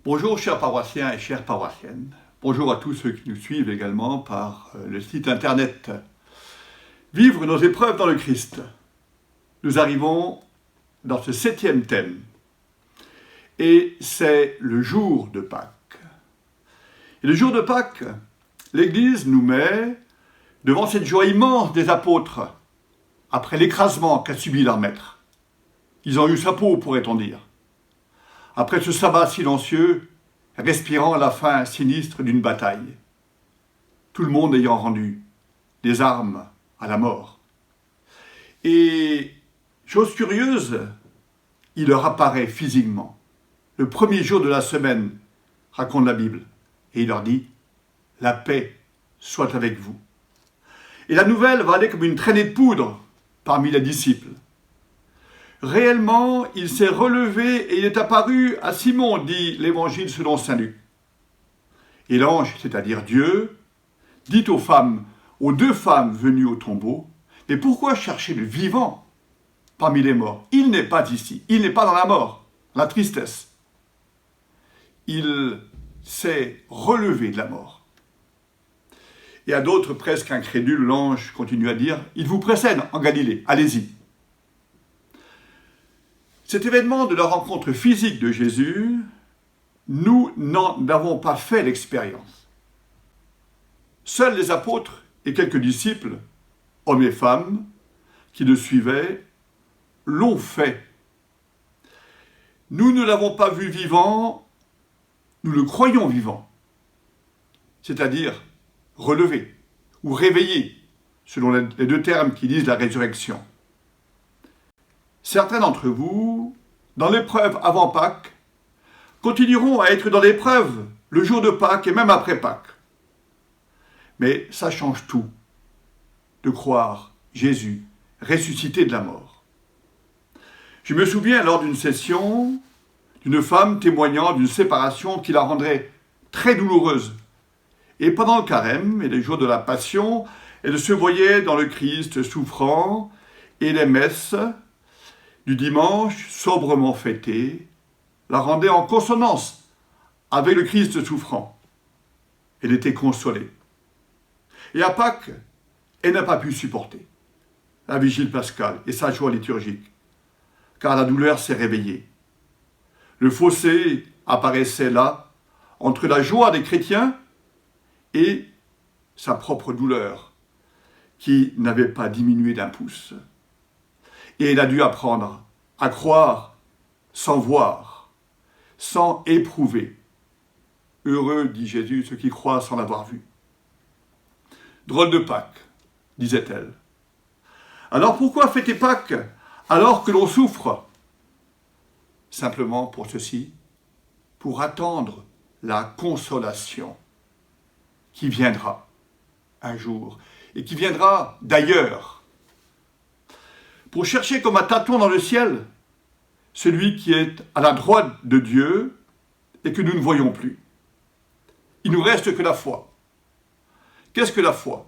Bonjour chers paroissiens et chères paroissiennes. Bonjour à tous ceux qui nous suivent également par le site internet. Vivre nos épreuves dans le Christ. Nous arrivons dans ce 7e thème. Et c'est le jour de Pâques. Et le jour de Pâques, l'Église nous met devant cette joie immense des apôtres, après l'écrasement qu'a subi leur maître. Ils ont eu sa peau, pourrait-on dire. Après ce sabbat silencieux, respirant la fin sinistre d'une bataille, tout le monde ayant rendu des armes à la mort. Et, chose curieuse, il leur apparaît physiquement, le premier jour de la semaine, raconte la Bible, et il leur dit « La paix soit avec vous ». Et la nouvelle va aller comme une traînée de poudre parmi les disciples. Réellement, il s'est relevé et il est apparu à Simon, dit l'Évangile selon saint Luc. Et l'ange, c'est-à-dire Dieu, dit aux 2 femmes venues au tombeau, « Mais pourquoi chercher le vivant parmi les morts? Il n'est pas ici, il n'est pas dans la mort, la tristesse. Il s'est relevé de la mort. » Et à d'autres presque incrédules, l'ange continue à dire, « Il vous précède en Galilée, allez-y. » Cet événement de la rencontre physique de Jésus, nous n'en avons pas fait l'expérience. Seuls les apôtres et quelques disciples, hommes et femmes, qui le suivaient, l'ont fait. Nous ne l'avons pas vu vivant, nous le croyons vivant, c'est-à-dire relevé ou réveillé, selon les 2 termes qui disent la résurrection. Certains d'entre vous, dans l'épreuve avant Pâques, continueront à être dans l'épreuve le jour de Pâques et même après Pâques. Mais ça change tout de croire Jésus ressuscité de la mort. Je me souviens lors d'une session d'une femme témoignant d'une séparation qui la rendrait très douloureuse. Et pendant le carême et les jours de la Passion, elle se voyait dans le Christ souffrant et les messes du dimanche, sobrement fêtée, la rendait en consonance avec le Christ souffrant. Elle était consolée. Et à Pâques, elle n'a pas pu supporter la vigile pascale et sa joie liturgique, car la douleur s'est réveillée. Le fossé apparaissait là, entre la joie des chrétiens et sa propre douleur, qui n'avait pas diminué d'un pouce. Et elle a dû apprendre à croire sans voir, sans éprouver. Heureux, dit Jésus, ceux qui croient sans l'avoir vu. Drôle de Pâques, disait-elle. Alors pourquoi fêter Pâques alors que l'on souffre? Simplement pour ceci, pour attendre la consolation qui viendra un jour et qui viendra d'ailleurs. Pour chercher comme un tâton dans le ciel celui qui est à la droite de Dieu et que nous ne voyons plus. Il ne nous reste que la foi. Qu'est-ce que la foi?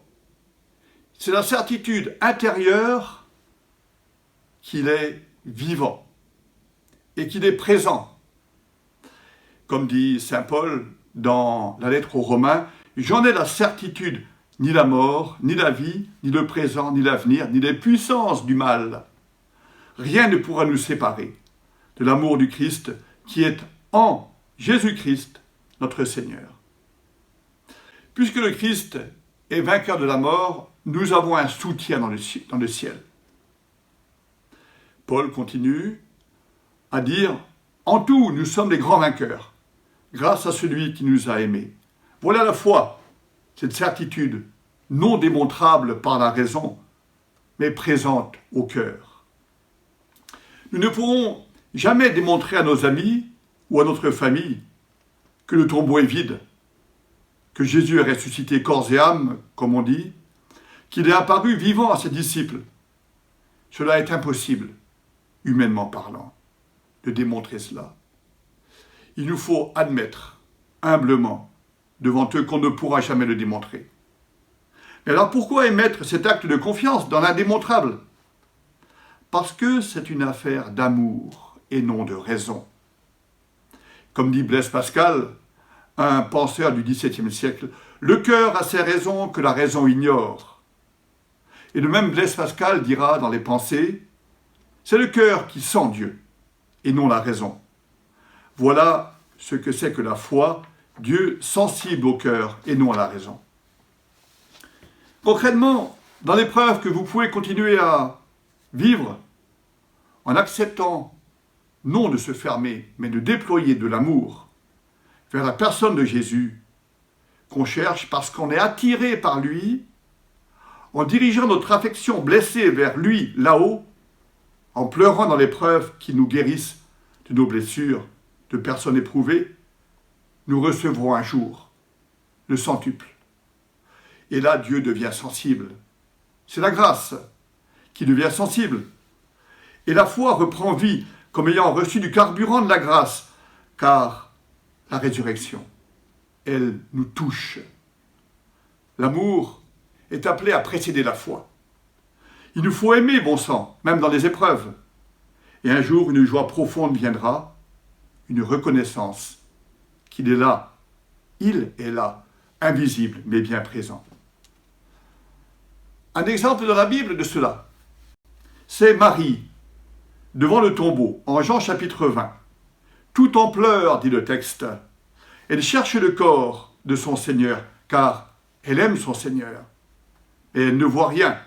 C'est la certitude intérieure qu'il est vivant et qu'il est présent. Comme dit saint Paul dans la lettre aux Romains, « J'en ai la certitude, ni la mort, ni la vie, ni le présent, ni l'avenir, ni les puissances du mal. Rien ne pourra nous séparer de l'amour du Christ qui est en Jésus-Christ, notre Seigneur. » Puisque le Christ est vainqueur de la mort, nous avons un soutien dans le ciel. Paul continue à dire « En tout, nous sommes les grands vainqueurs, grâce à celui qui nous a aimés. » Voilà la foi, cette certitude non démontrable par la raison, mais présente au cœur. Nous ne pourrons jamais démontrer à nos amis ou à notre famille que le tombeau est vide, que Jésus est ressuscité corps et âme, comme on dit, qu'il est apparu vivant à ses disciples. Cela est impossible. humainement parlant, de démontrer cela. Il nous faut admettre, humblement, devant eux qu'on ne pourra jamais le démontrer. Mais alors pourquoi émettre cet acte de confiance dans l'indémontrable? Parce que c'est une affaire d'amour et non de raison. Comme dit Blaise Pascal, un penseur du XVIIe siècle, le cœur a ses raisons que la raison ignore. Et le même Blaise Pascal dira dans les Pensées, c'est le cœur qui sent Dieu et non la raison. Voilà ce que c'est que la foi, Dieu sensible au cœur et non à la raison. Concrètement, dans l'épreuve que vous pouvez continuer à vivre, en acceptant non de se fermer, mais de déployer de l'amour vers la personne de Jésus, qu'on cherche parce qu'on est attiré par lui, en dirigeant notre affection blessée vers lui là-haut, en pleurant dans l'épreuve qui nous guérisse de nos blessures, de personnes éprouvées, nous recevrons un jour le centuple. Et là, Dieu devient sensible. C'est la grâce qui devient sensible. Et la foi reprend vie comme ayant reçu du carburant de la grâce, car la résurrection, elle nous touche. L'amour est appelé à précéder la foi. Il nous faut aimer, bon sang, même dans les épreuves. Et un jour, une joie profonde viendra, une reconnaissance qu'il est là, il est là, invisible mais bien présent. Un exemple dans la Bible de cela, c'est Marie, devant le tombeau, en Jean chapitre 20. Tout en pleurs, dit le texte. Elle cherche le corps de son Seigneur, car elle aime son Seigneur. Et elle ne voit rien.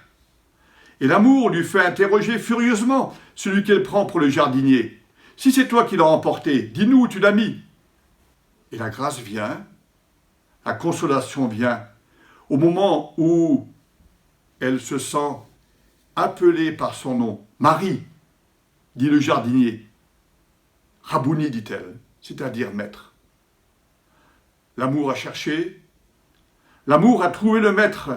Et l'amour lui fait interroger furieusement celui qu'elle prend pour le jardinier. Si c'est toi qui l'as emporté, dis-nous où tu l'as mis. Et la grâce vient, la consolation vient, au moment où elle se sent appelée par son nom. Marie, dit le jardinier. Rabouni, dit-elle, c'est-à-dire maître. L'amour a cherché, l'amour a trouvé le maître,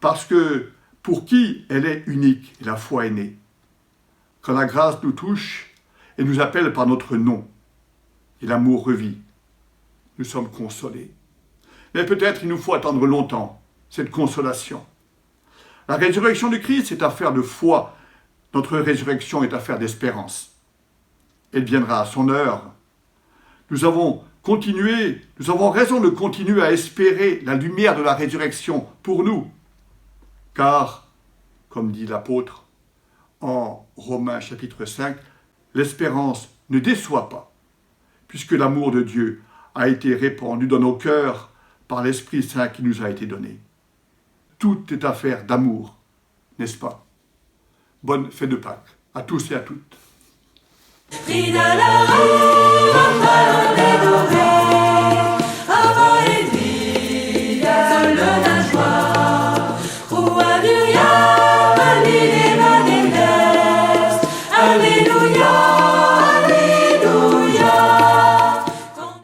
parce que pour qui elle est unique, et la foi est née. Quand la grâce nous touche, elle nous appelle par notre nom, et l'amour revit. Nous sommes consolés. Mais peut-être il nous faut attendre longtemps cette consolation. La résurrection du Christ est affaire de foi. Notre résurrection est affaire d'espérance. Elle viendra à son heure. Nous avons raison de continuer à espérer la lumière de la résurrection pour nous. Car, comme dit l'apôtre en Romains chapitre 5, l'espérance ne déçoit pas, puisque l'amour de Dieu a été répandu dans nos cœurs par l'Esprit Saint qui nous a été donné. Tout est affaire d'amour, n'est-ce pas? Bonne fête de Pâques à tous et à toutes.